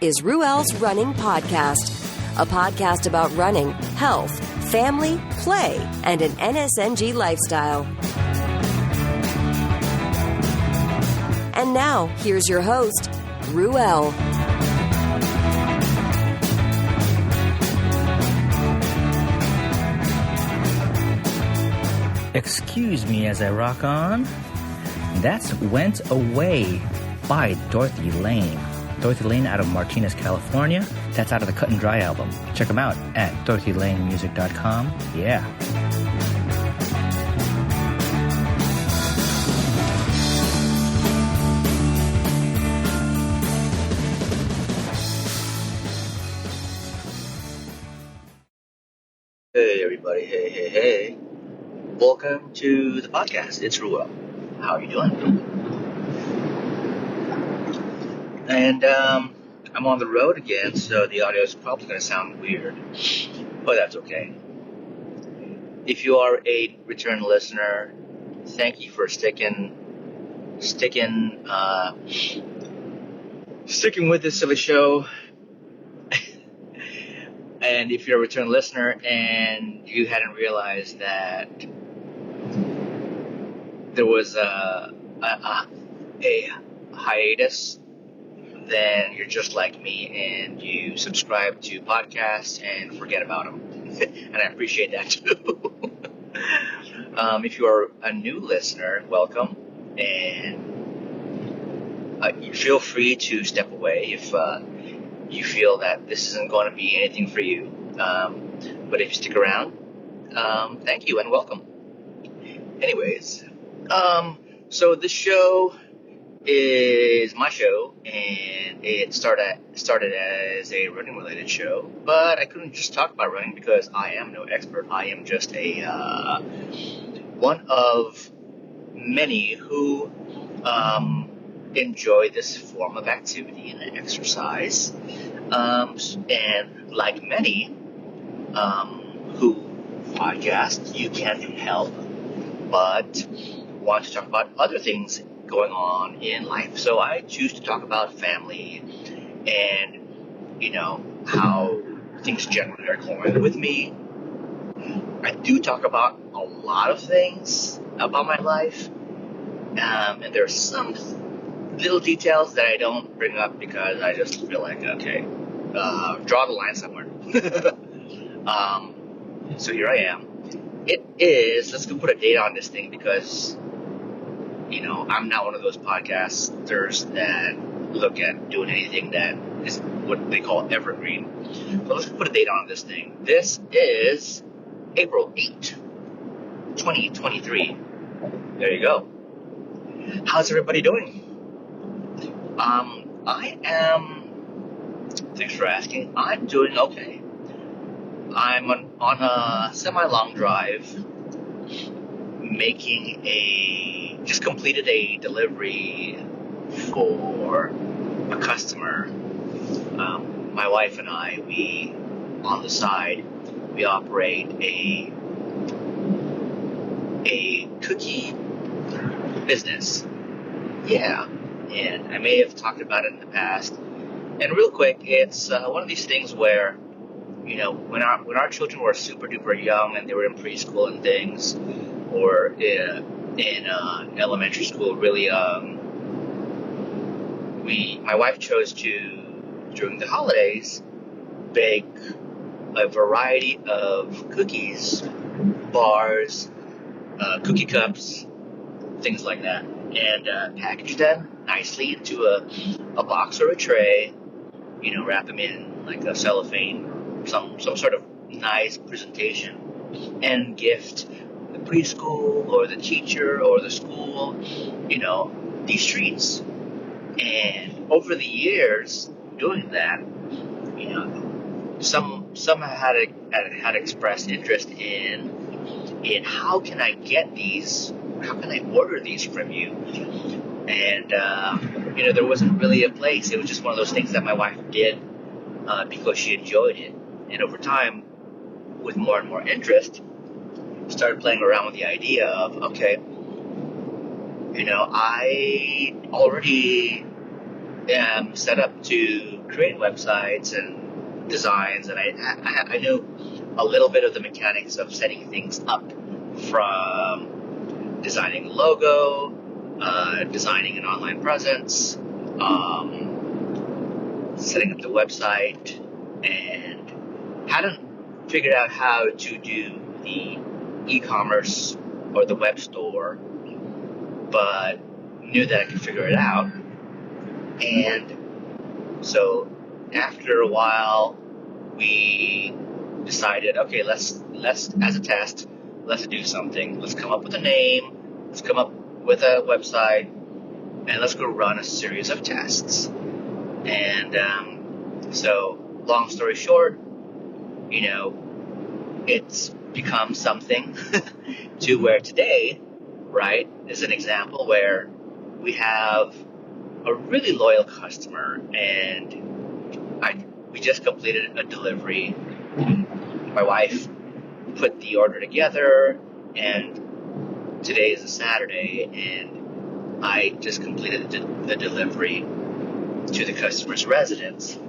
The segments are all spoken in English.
is Ruel's Running Podcast, a podcast about running, health, family, play, and an NSNG lifestyle. And now, here's your host, Ruel. Excuse me as I rock on. That's Went Away by Dorothy Lane. Dorothy Lane out of Martinez, California. That's out of the Cut and Dry album. Check them out at dorothylanemusic.com. Yeah. Hey everybody, hey. Welcome to the podcast. It's Ruel. How are you doing? And I'm on the road again, so the audio is probably going to sound weird, but that's okay. If you are a return listener, thank you for sticking with this silly show. And if you're a return listener and you hadn't realized that there was a hiatus, then you're just like me and you subscribe to podcasts and forget about them. And I appreciate that too. If you are a new listener, welcome. And you feel free to step away if you feel that this isn't going to be anything for you. But if you stick around, thank you and welcome. Anyways, so this show is my show, and it started as a running related show, but I couldn't just talk about running because I am no expert. I am just one of many who enjoy this form of activity and exercise, and like many who podcast, you can't help but want to talk about other things going on in life. So I choose to talk about family and, how things generally are going with me. I do talk about a lot of things about my life, and there are some little details that I don't bring up because I just feel like, okay, draw the line somewhere. So here I am. It is, let's go put a date on this thing because, I'm not one of those podcasters that look at doing anything that is what they call evergreen. So let's put a date on this thing. This is April 8th, 2023. There you go. How's everybody doing? Thanks for asking. I'm doing okay. I'm on a semi-long drive, just completed a delivery for a customer. My wife and I, on the side, we operate a cookie business. Yeah. And I may have talked about it in the past. And real quick, it's one of these things where, when our children were super duper young and they were in preschool and things, or in elementary school really young, my wife chose to, during the holidays, bake a variety of cookies, bars, cookie cups, things like that, and package them nicely into a box or a tray, wrap them in like a cellophane, some sort of nice presentation, and gift the preschool or the teacher or the school, these treats. And over the years doing that, some had expressed interest in how can I get these, how can I order these from you? And, there wasn't really a place. It was just one of those things that my wife did because she enjoyed it. And over time, with more and more interest, started playing around with the idea of, okay, I already am set up to create websites and designs, and I know a little bit of the mechanics of setting things up, from designing a logo, designing an online presence, setting up the website, and hadn't figured out how to do the e-commerce or the web store, but knew that I could figure it out. And so after a while, we decided, okay, let's as a test, let's do something. Let's come up with a name. Let's come up with a website, and let's go run a series of tests. And so, long story short, it's become something to where today, right, is an example where we have a really loyal customer, and we just completed a delivery. My wife put the order together, and today is a Saturday, and I just completed the delivery to the customer's residence.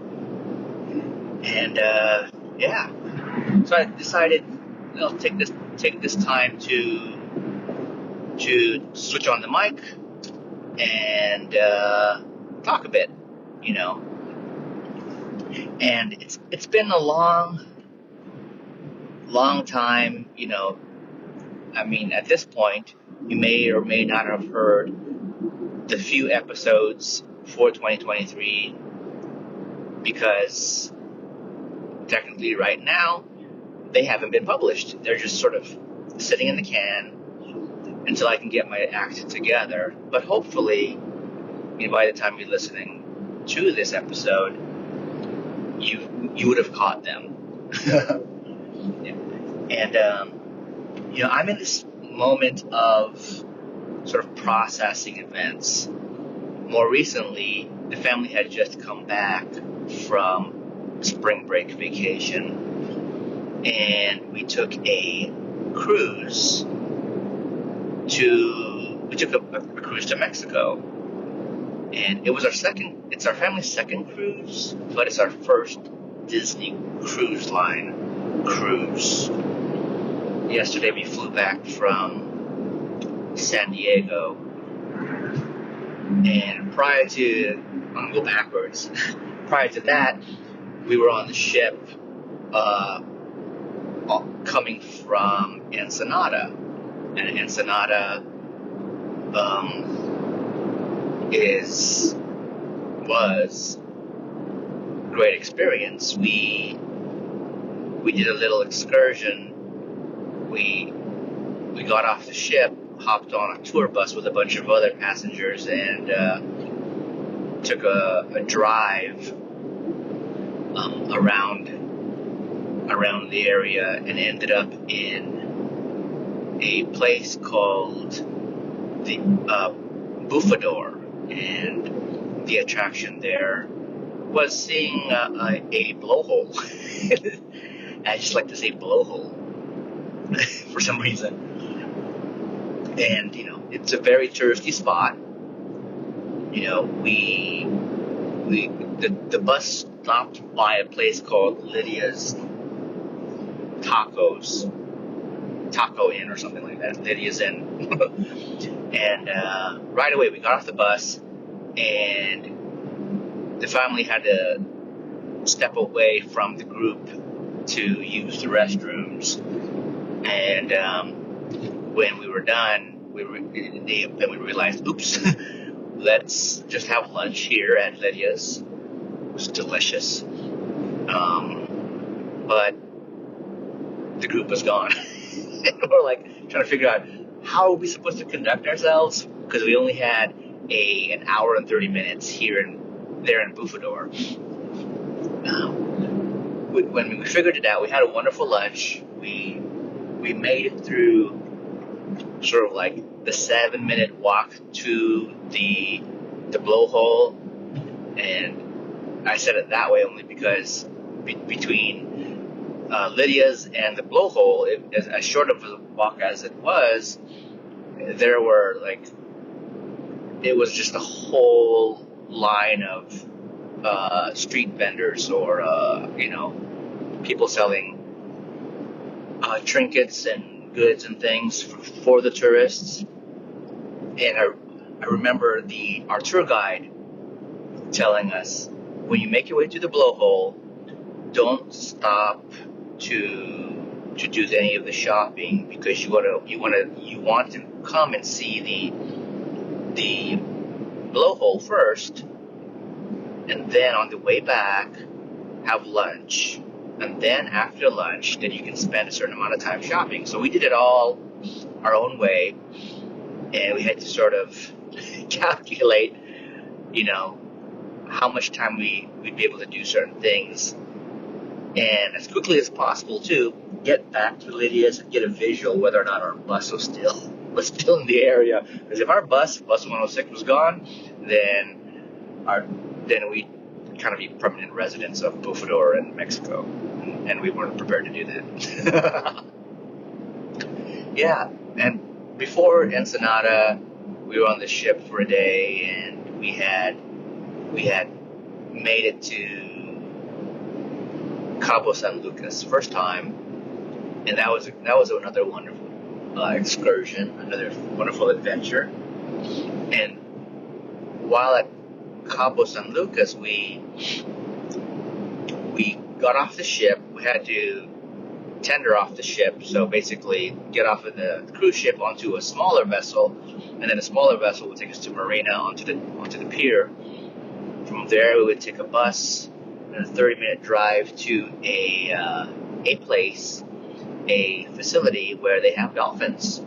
And so I decided, take this time to switch on the mic and talk a bit, And it's been a long time, I mean, at this point, you may or may not have heard the few episodes for 2023, because technically right now they haven't been published. They're just sort of sitting in the can until I can get my act together. But hopefully, by the time you're listening to this episode, you would have caught them. Yeah. And I'm in this moment of sort of processing events. More recently, the family had just come back from spring break vacation, and we took a cruise a cruise to Mexico. And it's our family's second cruise, but it's our first Disney Cruise Line cruise. Yesterday we flew back from San Diego, and prior to that, we were on the ship coming from Ensenada, and Ensenada was great experience. We did a little excursion. We got off the ship, hopped on a tour bus with a bunch of other passengers, and took a drive around the area, and ended up in a place called the Bufador, and the attraction there was seeing a blowhole. I just like to say blowhole for some reason. And it's a very touristy spot. The bus stopped by a place called Lydia's Taco Inn or something like that. Lydia's Inn. And right away we got off the bus, and the family had to step away from the group to use the restrooms. And when we were done, we realized, oops, let's just have lunch here at Lydia's. It was delicious. But the group was gone. And we're like trying to figure out how are we supposed to conduct ourselves, because we only had an hour and 30 minutes there in Bufador. When we figured it out, we had a wonderful lunch. We made it through sort of like the 7-minute walk to the blowhole, and I said it that way only because between Lydia's and the blowhole, as short of a walk as it was, it was just a whole line of street vendors or people selling trinkets and goods and things for the tourists. And I remember our tour guide telling us, when you make your way to the blowhole, don't stop to do any of the shopping, because you want to come and see the blowhole first, and then on the way back have lunch, and then after lunch then you can spend a certain amount of time shopping. So we did it all our own way, and we had to sort of calculate, how much time we'd be able to do certain things, and as quickly as possible to get back to Lydia's and get a visual whether or not our bus was still in the area. Because if our bus 106 was gone, then we'd kind of be permanent residents of Bufador in Mexico, and we weren't prepared to do that. Yeah, and before Ensenada, we were on the ship for a day, and we had made it to Cabo San Lucas first time, and that was another wonderful excursion, another wonderful adventure. And while at Cabo San Lucas, we got off the ship. We had to tender off the ship, so basically get off of the cruise ship onto a smaller vessel, and then a smaller vessel would take us to Marina onto the pier. From there, we would take a bus and a 30-minute drive to a facility where they have dolphins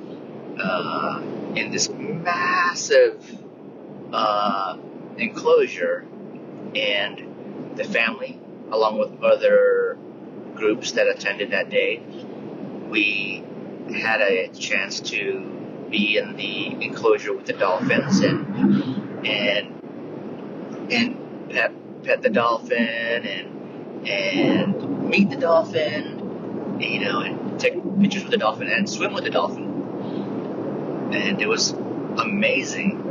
in this massive enclosure, and the family, along with other groups that attended that day, we had a chance to be in the enclosure with the dolphins and pet the dolphin and meet the dolphin, and take pictures with the dolphin and swim with the dolphin. And it was amazing.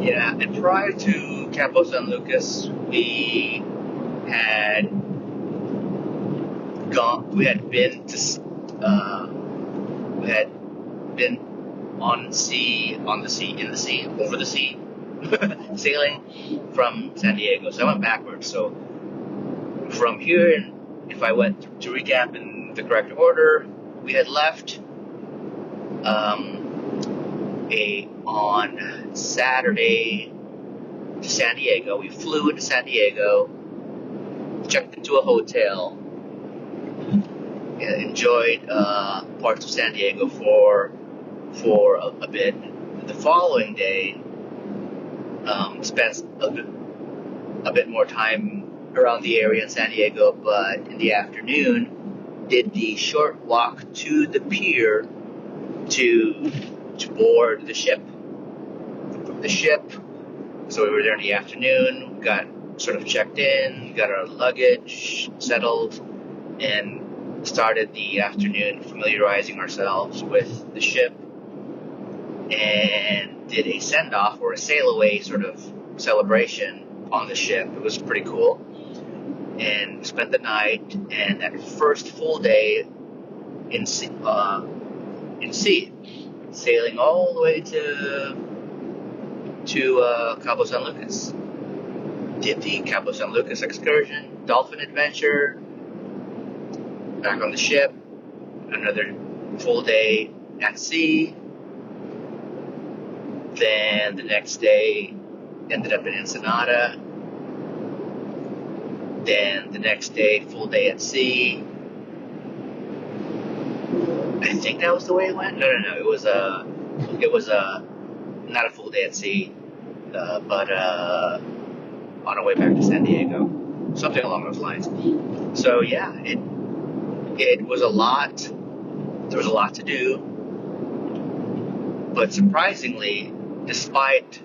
Yeah, and prior to Cabo San Lucas, we had been over the sea, sailing from San Diego. So I went backwards. So from here, and if I went to recap in the correct order, we had left on Saturday to San Diego. We flew into San Diego, checked into a hotel, and enjoyed parts of San Diego for a bit. The following day, spent a bit more time around the area in San Diego, but in the afternoon did the short walk to the pier to board the ship. From the ship, so we were there in the afternoon, got sort of checked in, got our luggage settled, and started the afternoon familiarizing ourselves with the ship, and did a send-off or a sail-away sort of celebration on the ship. It was pretty cool. And spent the night, and that first full day in sea, sailing all the way to Cabo San Lucas. Did the Cabo San Lucas excursion, dolphin adventure, back on the ship, another full day at sea. Then the next day ended up in Ensenada. Then the next day, full day at sea. I think that was the way it went. No. It was not a full day at sea, but on our way back to San Diego, something along those lines. So yeah, it was a lot. There was a lot to do, but surprisingly, despite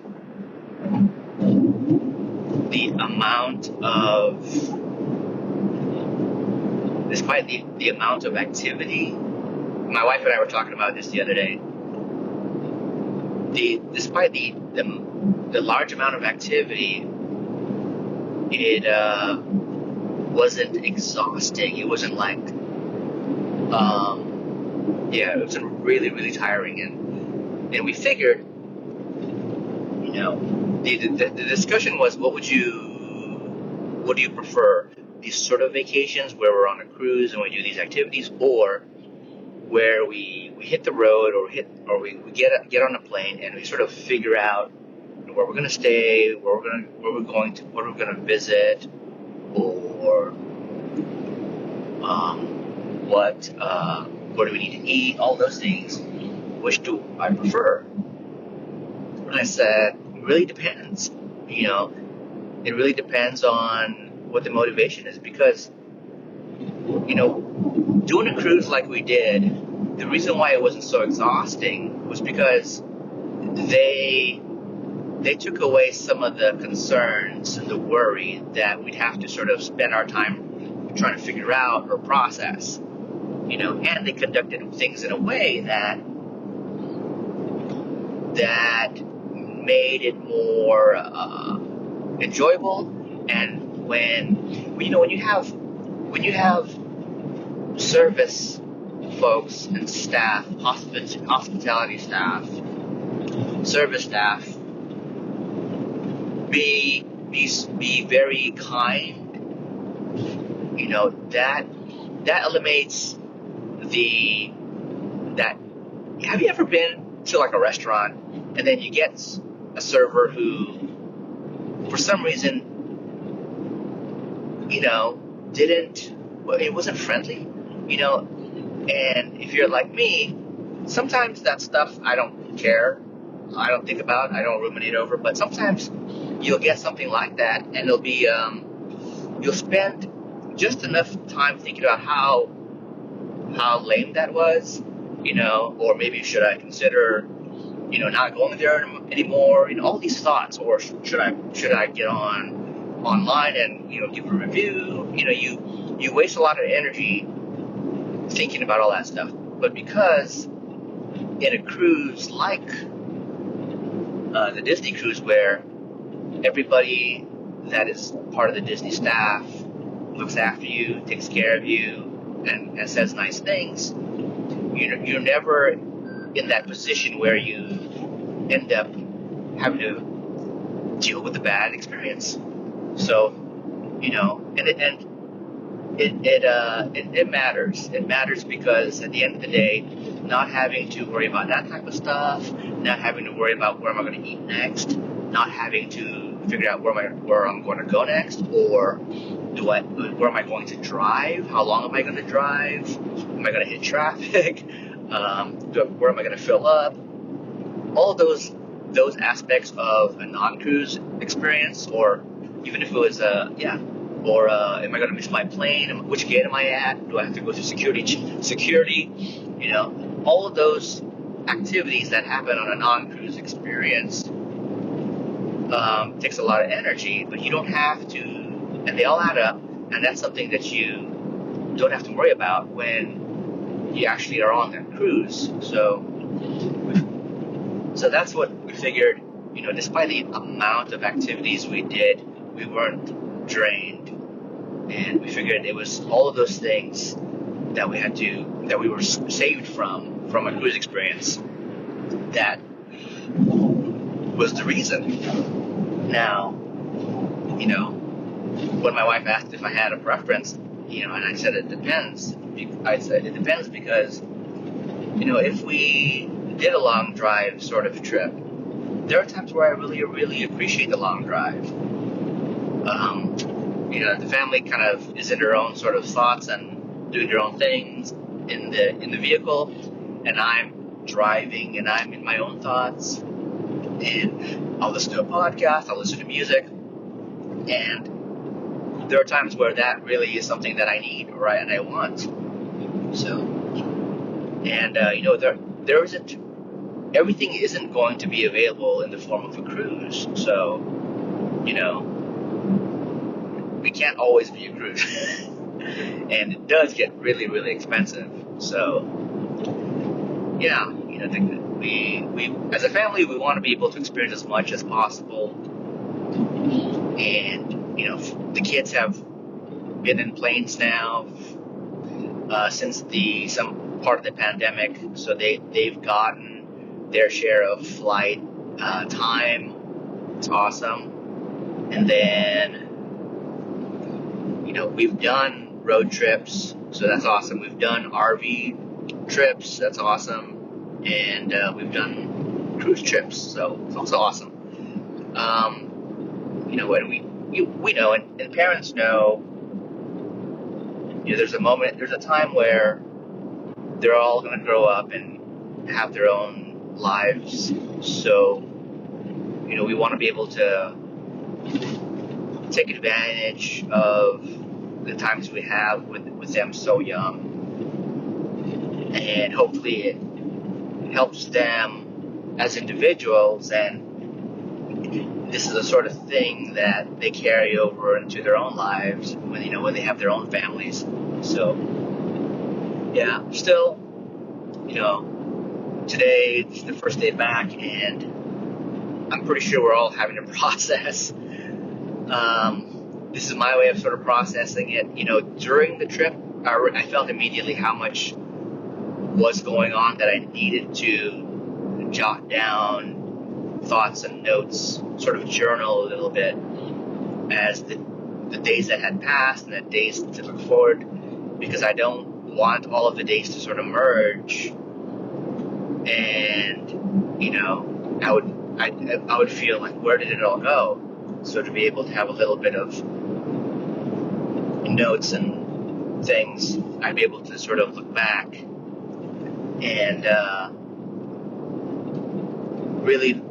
the amount of activity, my wife and I were talking about this the other day. despite the large amount of activity, it wasn't exhausting. It wasn't like, it wasn't really, really tiring. And we figured, the discussion was, what do you prefer? These sort of vacations where we're on a cruise and we do these activities, or where we hit the road or we get on a plane and we sort of figure out where we're going to stay, what we're going to visit, or what do we need to eat, all those things. Which do I prefer? And I said, it really depends. It really depends on what the motivation is, because doing a cruise like we did, the reason why it wasn't so exhausting was because they took away some of the concerns and the worry that we'd have to sort of spend our time trying to figure out or process, and they conducted things in a way that made it more enjoyable. And when you have service folks and staff, hospitality staff, service staff, be very kind, that eliminates that. Have you ever been to like a restaurant and then you get a server who, for some reason, it wasn't friendly, and if you're like me, sometimes that stuff I don't care, I don't think about, I don't ruminate over, but sometimes you'll get something like that and it'll be, you'll spend just enough time thinking about how lame that was, or maybe should I consider, not going there anymore, all these thoughts, or should I get online and, give a review, you waste a lot of energy thinking about all that stuff. But because in a cruise like the Disney cruise, where everybody that is part of the Disney staff looks after you, takes care of you, and says nice things, you're never in that position where you end up having to deal with a bad experience. So, it matters. It matters because at the end of the day, not having to worry about that type of stuff, not having to worry about where am I going to eat next, not having to figure out where I'm going to go next, or where am I going to drive? How long am I going to drive? Am I going to hit traffic? Where am I going to fill up? All of those aspects of a non-cruise experience, or even if it was am I going to miss my plane? Which gate am I at? Do I have to go through security? All of those activities that happen on a non-cruise experience takes a lot of energy, but you don't have to, and they all add up, and that's something that you don't have to worry about when you actually are on that cruise. So that's what we figured. Despite the amount of activities we did, we weren't drained, and we figured it was all of those things that we were saved from a cruise experience that was the reason. Now, when my wife asked if I had a preference, and I said it depends. I said it depends because, if we did a long drive sort of trip, there are times where I really, really appreciate the long drive. The family kind of is in their own sort of thoughts and doing their own things in the vehicle, and I'm driving and I'm in my own thoughts, and I'll listen to a podcast, I'll listen to music, and there are times where that really is something that I need, right, and I want. So, and there isn't, everything isn't going to be available in the form of a cruise. So, we can't always be a cruise, and it does get really, really expensive. So, we as a family, we want to be able to experience as much as possible. And, the kids have been in planes now since some part of the pandemic, so they've gotten their share of flight time. It's awesome. And then, we've done road trips, so that's awesome. We've done RV trips, that's awesome. And we've done cruise trips, so it's also awesome. We know, and parents know, there's a time where they're all going to grow up and have their own lives. So, we want to be able to take advantage of the times we have with them so young. And hopefully it helps them as individuals, and this is the sort of thing that they carry over into their own lives when they have their own families. So, yeah, still, today is the first day back, and I'm pretty sure we're all having to process. This is my way of sort of processing it. During the trip, I felt immediately how much was going on that I needed to jot down thoughts and notes, sort of journal a little bit as the days that had passed and the days to look forward, because I don't want all of the days to sort of merge, and I would feel like, where did it all go? So to be able to have a little bit of notes and things, I'd be able to sort of look back and really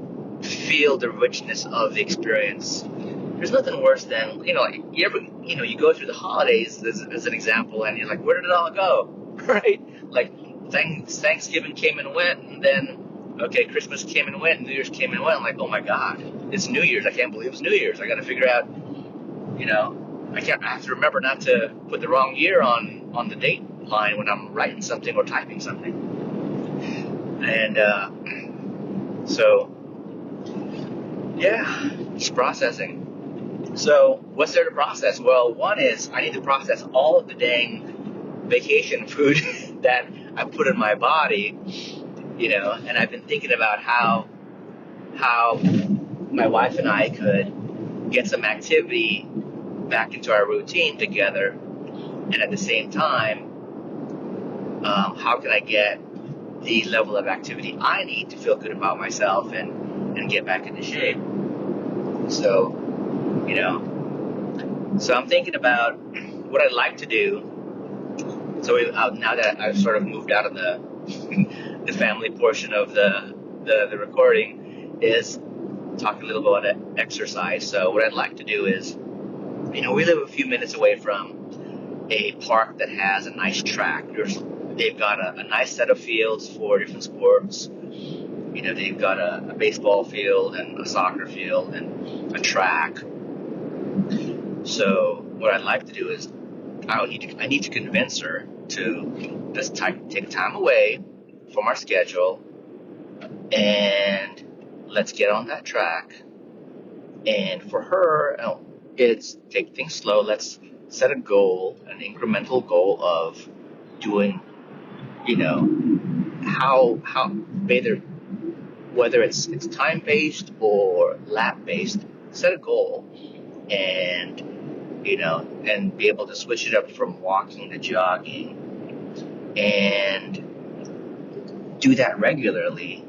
feel the richness of the experience. There's nothing worse than, you go through the holidays as an example, and you're like, where did it all go? Right? Like, Thanksgiving came and went, and then, okay, Christmas came and went, New Year's came and went. I'm like, oh my God, it's New Year's. I can't believe it's New Year's. I got to figure out, I have to remember not to put the wrong year on the date line when I'm writing something or typing something. And, so, yeah, just processing. So, what's there to process? Well, one is I need to process all of the dang vacation food that I put in my body, and I've been thinking about how my wife and I could get some activity back into our routine together, and at the same time, how can I get the level of activity I need to feel good about myself and get back into shape. So, so I'm thinking about what I'd like to do. So now that I've sort of moved out of the family portion of the recording, is talk a little bit about exercise. So what I'd like to do is, we live a few minutes away from a park that has a nice track. They've got a nice set of fields for different sports. They've got a baseball field and a soccer field and a track. So what I'd like to do is I need to convince her to just take time away from our schedule and let's get on that track. And for her, it's take things slow. Let's set a goal, an incremental goal of doing, whether it's time based or lap based, set a goal, and and be able to switch it up from walking to jogging, and do that regularly,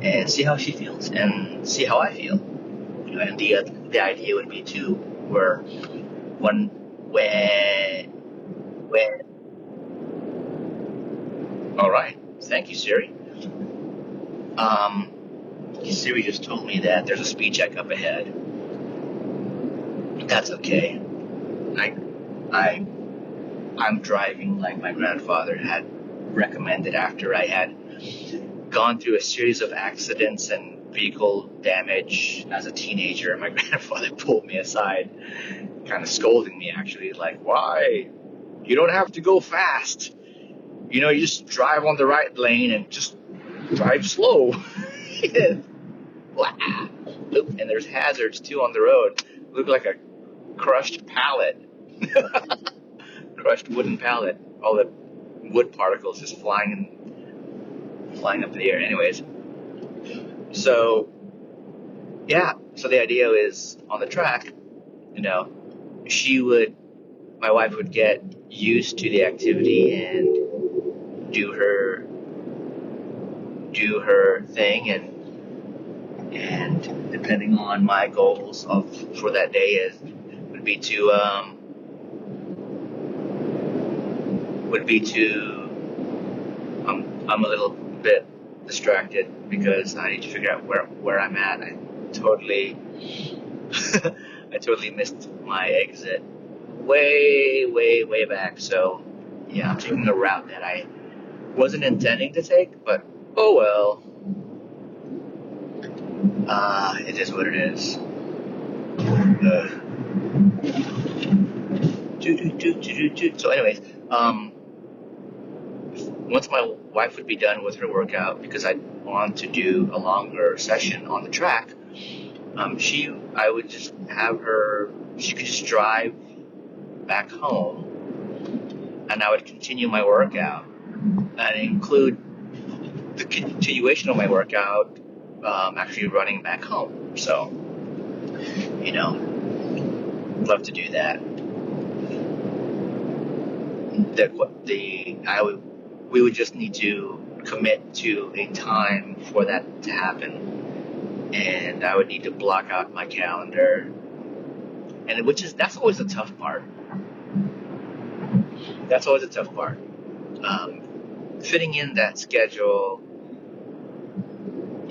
and see how she feels, and see how I feel. And the idea would be to where when all right, thank you, Siri. Siri just told me that there's a speed check up ahead. That's okay. I'm driving like my grandfather had recommended after I had gone through a series of accidents and vehicle damage as a teenager. My grandfather pulled me aside, kind of scolding me actually, like, why? You don't have to go fast. You just drive on the right lane and just drive slow. Blah. Oop, and there's hazards too on the road. Look like a crushed pallet. Crushed wooden pallet. All the wood particles just flying up in the air. Anyways, so yeah, so the idea is on the track, my wife would get used to the activity and do her thing, and depending on my goals for that day would be to I'm a little bit distracted because I need to figure out where I'm at. I totally missed my exit way back. So yeah, I'm taking a route that I wasn't intending to take, but oh well. It is what it is. So anyways, once my wife would be done with her workout, because I want to do a longer session on the track, I would just have her, she could just drive back home, and I would continue my workout and include the continuation of my workout actually running back home. So, love to do that. We would just need to commit to a time for that to happen, and I would need to block out my calendar, and that's always the tough part. That's always a tough part. Fitting in that schedule,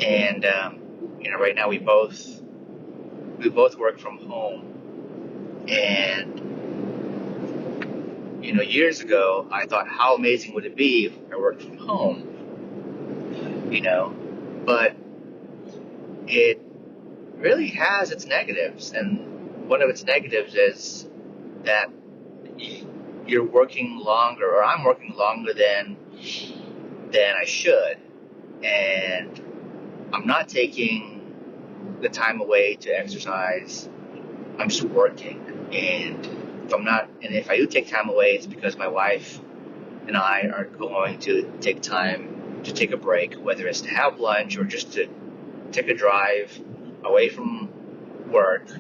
and right now we both work from home, and years ago I thought, how amazing would it be if I worked from home? But it really has its negatives, and one of its negatives is that you're working longer, or I'm working longer than I should, and I'm not taking the time away to exercise. I'm just working, and if I do take time away, it's because my wife and I are going to take time to take a break, whether it's to have lunch or just to take a drive away from work,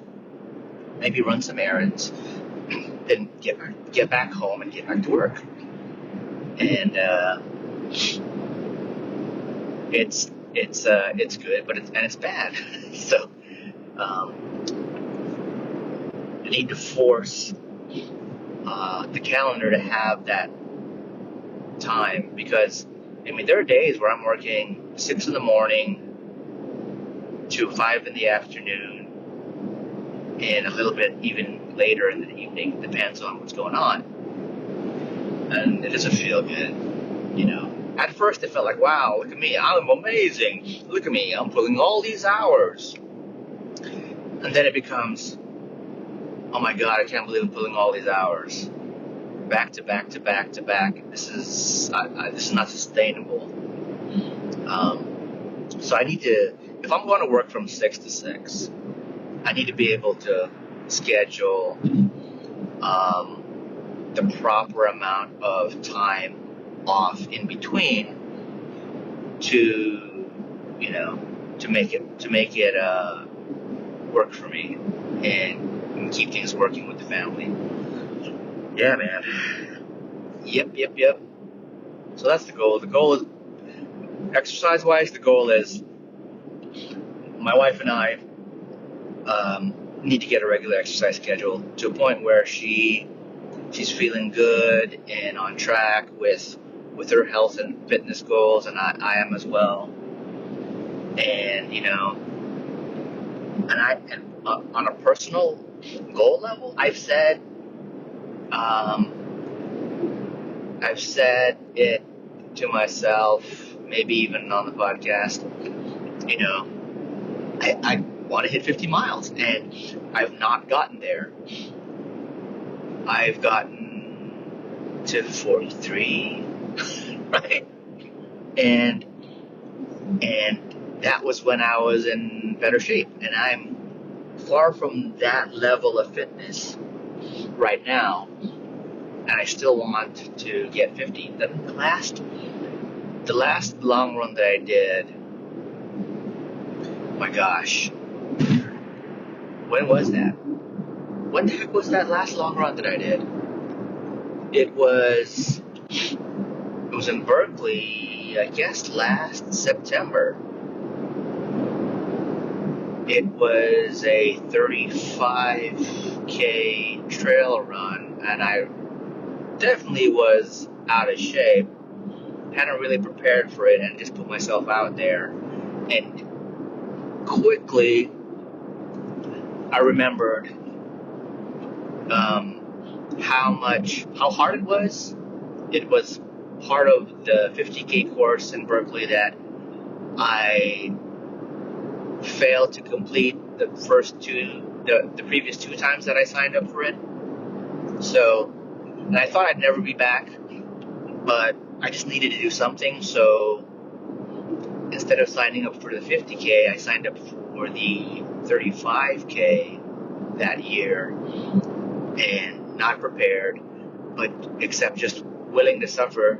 maybe run some errands, then get back home and get back to work. And it's good, but it's bad. So I need to force the calendar to have that time, because there are days where I'm working 6 in the morning to 5 in the afternoon, and a little bit even later in the evening, depends on what's going on, and it doesn't feel good. At first it felt like, wow, look at me, I'm amazing, look at me, I'm pulling all these hours, and then it becomes, oh my God, I can't believe I'm pulling all these hours, back to back to back to back. This is not sustainable. So I need to, if I'm going to work from 6 to 6, I need to be able to schedule the proper amount of time off in between to make it work for me and keep things working with the family. Yeah, man. Yep. So that's the goal. The goal is, exercise-wise, the goal is my wife and I need to get a regular exercise schedule to a point where she's feeling good and on track with her health and fitness goals, and I am as well. And on a personal goal level, I've said it to myself, maybe even on the podcast. I want to hit 50 miles, and I've not gotten there. I've gotten to 43, right? And And that was when I was in better shape. And I'm far from that level of fitness right now. And I still want to get 50. The last long run that I did, oh my gosh, when was that? When the heck was that last long run that I did? It was in Berkeley, I guess last September. It was a 35K trail run, and I definitely was out of shape. Hadn't really prepared for it, and just put myself out there. And quickly, I remembered how hard it was. It was part of the 50K course in Berkeley that I failed to complete the previous two times that I signed up for it. So, and I thought I'd never be back, but I just needed to do something. So instead of signing up for the 50K, I signed up for the 35K that year, and not prepared, but except just willing to suffer.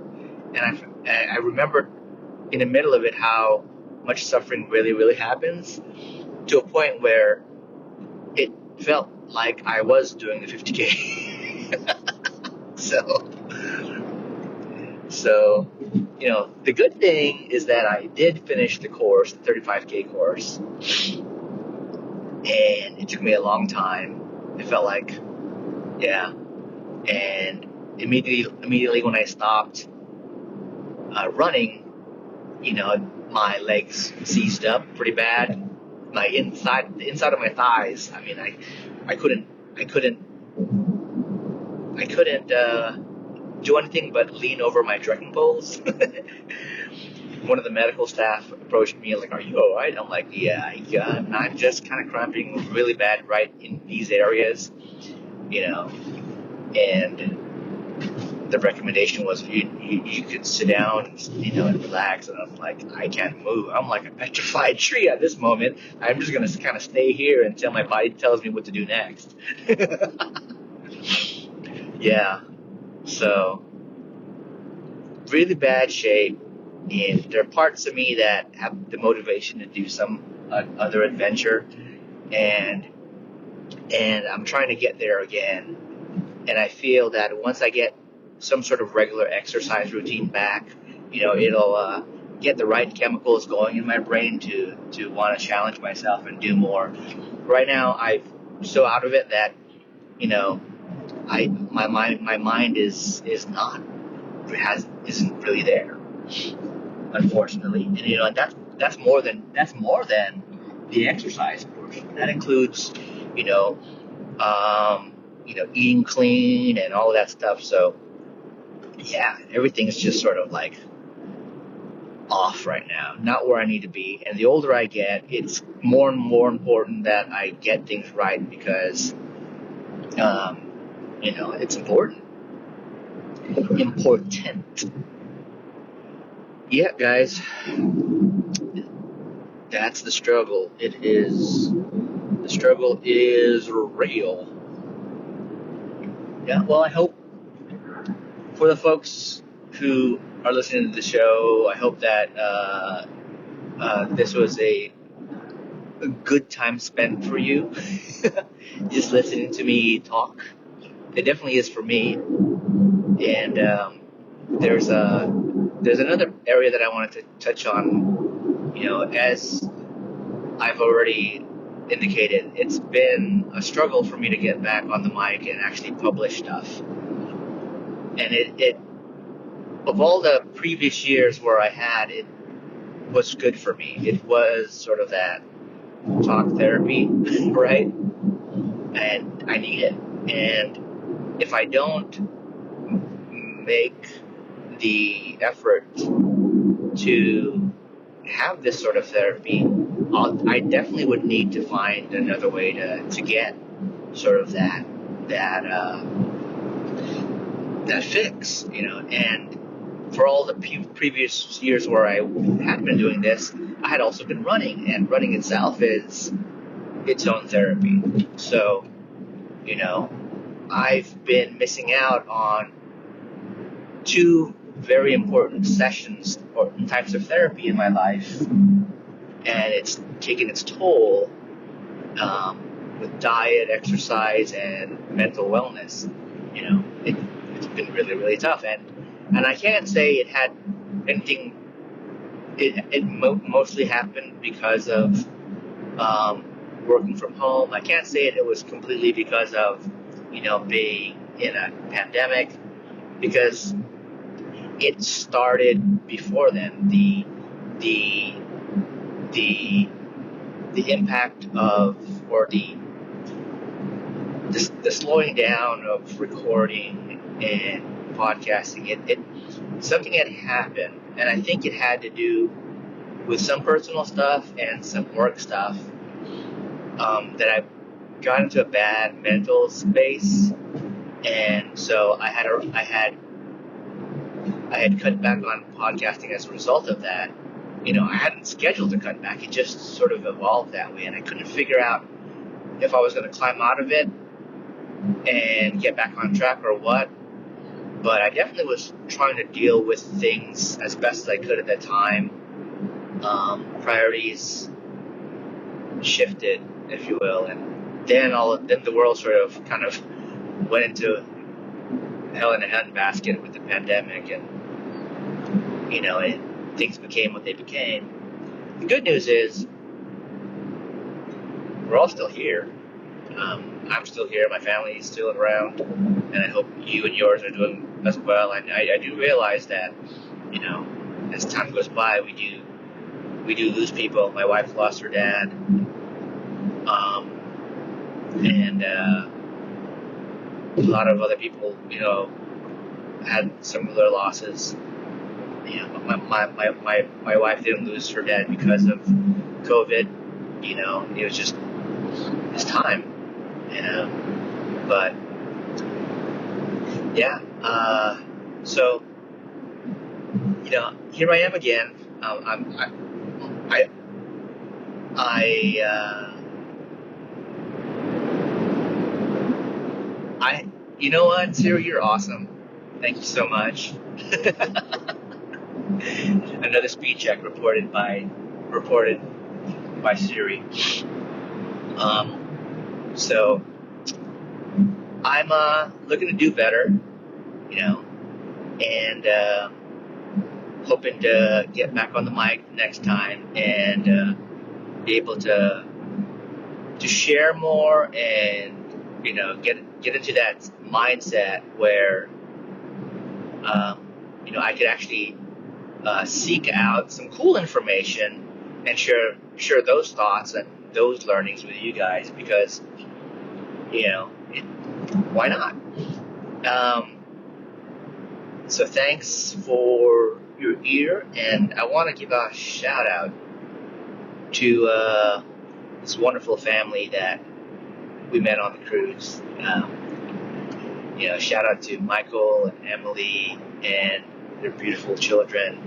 And I remembered in the middle of it how much suffering really, really happens, to a point where it felt like I was doing the 50K. So, you know, the good thing is that I did finish the course, the 35K course, and it took me a long time. It felt like, yeah, and immediately when I stopped running, you know, my legs seized up pretty bad. The inside of my thighs. I mean, I couldn't do anything but lean over my trekking poles. One of the medical staff approached me like, "Are you all right?" I'm like, "Yeah, I'm just kind of cramping really bad right in these areas, you know." And the recommendation was you could sit down, you know, and relax. And I'm like, I can't move. I'm like a petrified tree at this moment. I'm just gonna kind of stay here until my body tells me what to do next. Yeah. So, really bad shape, and there are parts of me that have the motivation to do some other adventure, and I'm trying to get there again. And I feel that once I get some sort of regular exercise routine back, you know, it'll get the right chemicals going in my brain to want to challenge myself and do more. Right now, I'm so out of it that, you know, my mind isn't really there, unfortunately. And you know, that's more than the exercise portion. That includes, you know, eating clean and all of that stuff. So yeah, everything's just sort of like off right now, not where I need to be. And the older I get, it's more and more important that I get things right, because you know, it's important. Yeah, guys, that's the struggle. The struggle is real. Yeah, well, I hope for the folks who are listening to the show, I hope that this was a good time spent for you. Just listening to me talk. It definitely is for me. And there's another area that I wanted to touch on. You know, as I've already indicated, it's been a struggle for me to get back on the mic and actually publish stuff. And it of all the previous years where I had, it was good for me. It was sort of that talk therapy, right? And I need it. And if I don't make the effort to have this sort of therapy, I definitely would need to find another way to get sort of that fix, you know. And for all the previous years where I had been doing this, I had also been running, and running itself is its own therapy. So, I've been missing out on two very important sessions or types of therapy in my life, and it's taken its toll with diet, exercise, and mental wellness. It's been really, really tough, and I can't say it had anything. It mostly happened because of working from home. I can't say it was completely because of being in a pandemic, because it started before then. The impact of, or the slowing down of recording and podcasting, it something had happened, and I think it had to do with some personal stuff and some work stuff, that I got into a bad mental space, and so I had cut back on podcasting as a result of that. I hadn't scheduled to cut back; it just sort of evolved that way, and I couldn't figure out if I was going to climb out of it and get back on track or what. But I definitely was trying to deal with things as best as I could at that time. Priorities shifted, if you will, and then the world sort of kind of went into hell in a handbasket with the pandemic, and things became what they became. The good news is we're all still here. I'm still here. My family is still around, and I hope you and yours are doing as well. And I do realize that, as time goes by, we do lose people. My wife lost her dad, and a lot of other people, had similar losses. My wife didn't lose her dad because of COVID. It was just this time. But yeah, so here I am again. You know what, Siri, you're awesome. Thank you so much. Another speed check reported by Siri. So I'm looking to do better, and hoping to get back on the mic next time and be able to share more and get into that mindset where I could actually seek out some cool information and share those thoughts and those learnings with you guys, because why not? So thanks for your ear, and I want to give a shout out to this wonderful family that we met on the cruise. Shout out to Michael and Emily and their beautiful children,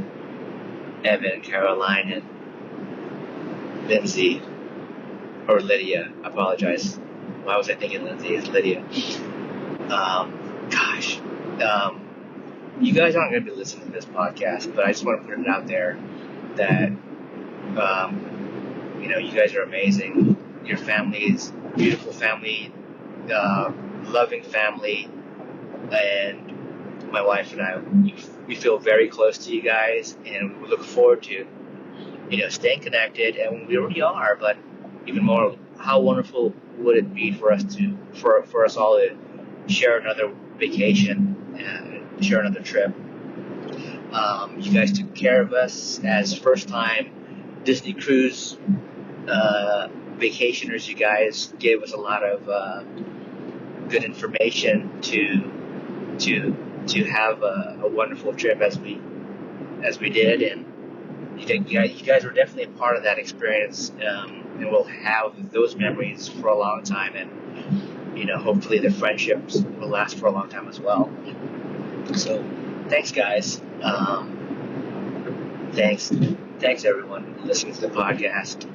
Evan, Caroline, and Lindsay, or Lydia. I apologize. Why was I thinking Lindsay? It's Lydia. You guys aren't going to be listening to this podcast, but I just want to put it out there that, you guys are amazing. Your family is a beautiful family, loving family, and my wife and I, we feel very close to you guys, and we look forward to, staying connected, and we already are, but even more, how wonderful would it be for us all to share another vacation and share another trip. You guys took care of us as first-time Disney cruise vacationers. You guys gave us a lot of good information to have a wonderful trip as we did, and you guys were definitely a part of that experience, and we'll have those memories for a long time, and hopefully the friendships will last for a long time as well. So thanks, guys. Thanks. Thanks, everyone, listening to the podcast.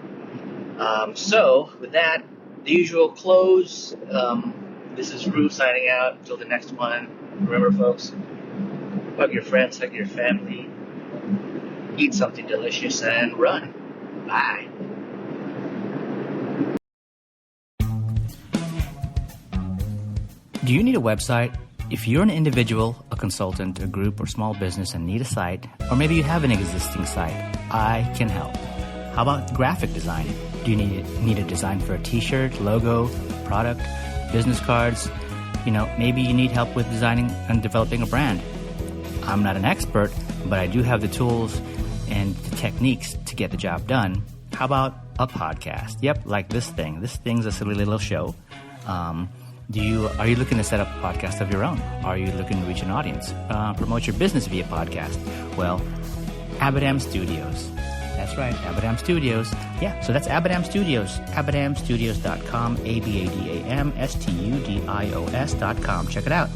So, with that, the usual close. This is Rue signing out. Until the next one. Remember, folks, hug your friends, hug your family, eat something delicious, and run. Bye. Do you need a website? If you're an individual, a consultant, a group, or small business and need a site, or maybe you have an existing site, I can help. How about graphic design? Do you need a design for a t-shirt, logo, product, business cards? Maybe you need help with designing and developing a brand. I'm not an expert, but I do have the tools and the techniques to get the job done. How about a podcast? Yep, like this thing. This thing's a silly little show. Are you looking to set up a podcast of your own? Are you looking to reach an audience? Promote your business via podcast? Well, Abadam Studios. That's right, Abadam Studios. Yeah, so that's Abadam Studios. AbadamStudios.com, AbadamStudios.com. Check it out.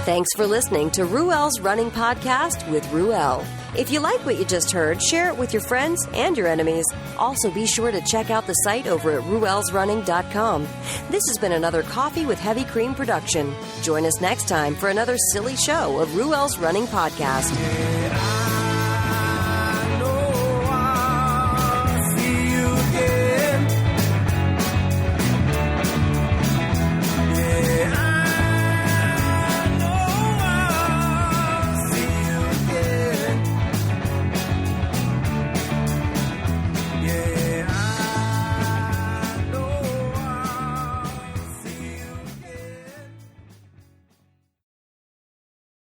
Thanks for listening to Ruel's Running Podcast with Ruel. If you like what you just heard, share it with your friends and your enemies. Also, be sure to check out the site over at ruelsrunning.com. This has been another Coffee with Heavy Cream production. Join us next time for another silly show of Ruel's Running Podcast.